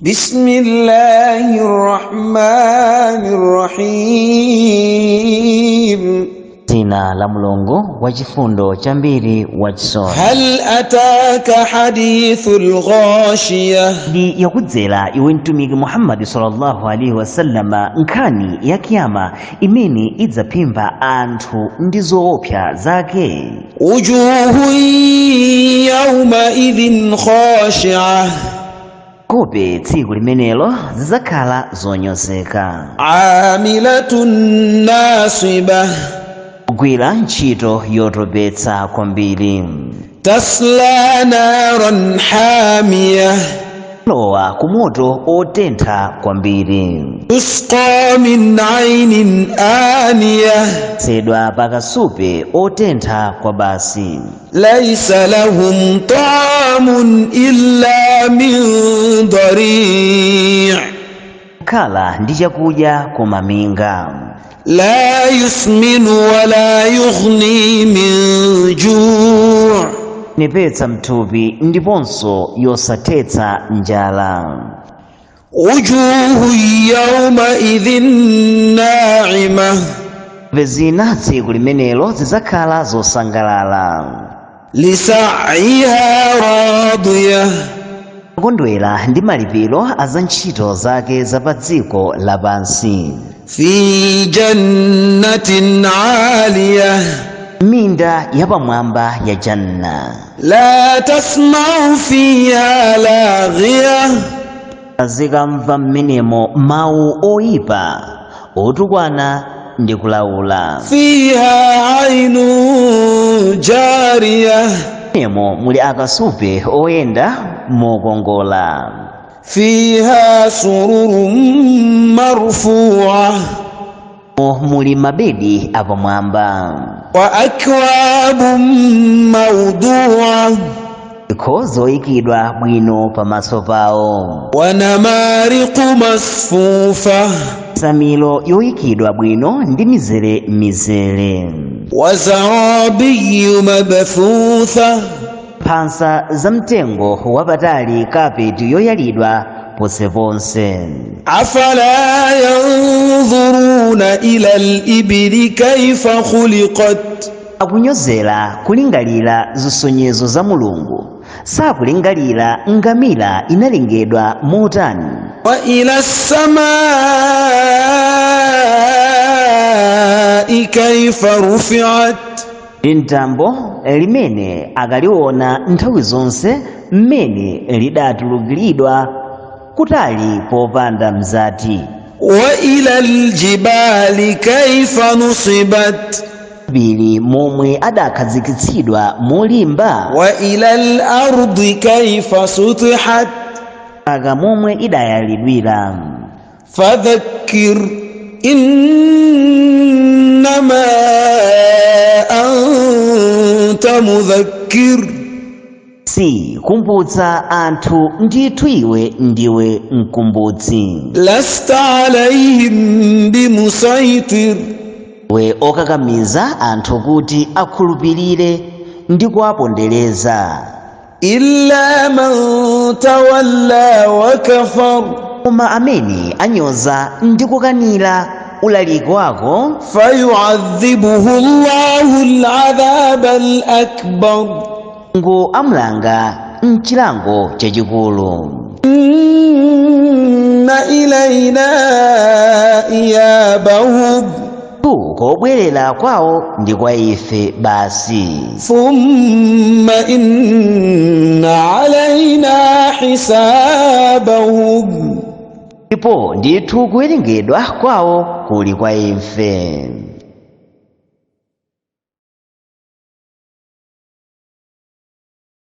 Bismillahirrahmanirrahim. Jina la Mulungu wa chifundo chambiri wa chisoni. Hal ataka hadithul ghashiyah. Ndi yakudzera iwe mtumiki Muhammad sallallahu alaihi wasallama nkhani ya kiyama imene idzaphimba anthu ndi zoopsa zake. Wujuhun yawma idhin khashi'ah. Kope tsiku limenelo zidzakhala zonyozeka. Amilatun nasibah. Kugwira ntchito yotopetsa kwambiri. Tasla naran hamiyah. Lowa kumoto otentha kwambiri. Tusqa min aynin aniyah. Sedwa pakasupe otentha kwa basi. Laysa lahum ta'amun illa min dari'. Kala ndi chakudya koma minga. La yusminu wa la yughni min ju'. Nepetsa mthupi ndiponso yosatetsa njala. Wujuhu yawma idhin na'imah. Vezina tsiku limenelo zidzakhala zosangalala. Lisa'yiha radiyah. Kondwera ndi malipiro a ntchito zake za pa dziko lapansi. Fi jannatin 'aliyah. Minda yapamwamba ya janna. La tasma'u fiha laghiyah. Azikamva mmenemo mawu oyipa otukwana ndi kulaula. Fiha 'aynun jariyah. Mmenemo muli akasupe oyenda mokongola. Fiha sururun marfu'ah. Muli mabedi apamwamba. Wa akwabun mawdu'ah. Khozo ikidwa bwino pamaso pawo. Wa namariqu masfufa. Samilo yoikidwa bwino ndi mizere. Wa zarabiyu mabthutha. Phansa za mtengo wapatali kapeti yoyalidwa ponseponse. Afala yanzuruna ila al-ibli kayfa khuliqat. Akunyozera kulingalira zisonyezo za Mulungu, sakulingalira ngamira inalengedwa motani. Wa ila as-samaa'i kayfa rufi'at. Intambo limene akaliona nthawi zonse mmene lidatulukiridwa kutali popanda mzati. Wa ila al-jibali kayfa nusibat. Bili momwe adakhazikitsidwa molimba. Wa ila al-ardi kayfa sutihat. Aka momwe idayalidwira. Fadhakkir innama anta mudhakkir. Si kumbutsa anthu ndithu iwe ndiwe mkumbutsi. Lasta alayhim bimusaitir. We okakamiza anthu kuti akhulupirire ndi kuwapondereza. Illa man tawalla wa kafar. Koma amene anyoza ndi kukanira ulaliki wako. Fayu'adhibuhu Allahu al-'adhab al-akbar. Ngo amulanga mchilango chachikulu. Inna ilayna iyabahum. Kobwerera kwawo ndi kwa ife basi. Thumma inna alayna hisabahum. Ndipo ndithu kuwerengedwa kwawo kuli kwa ife.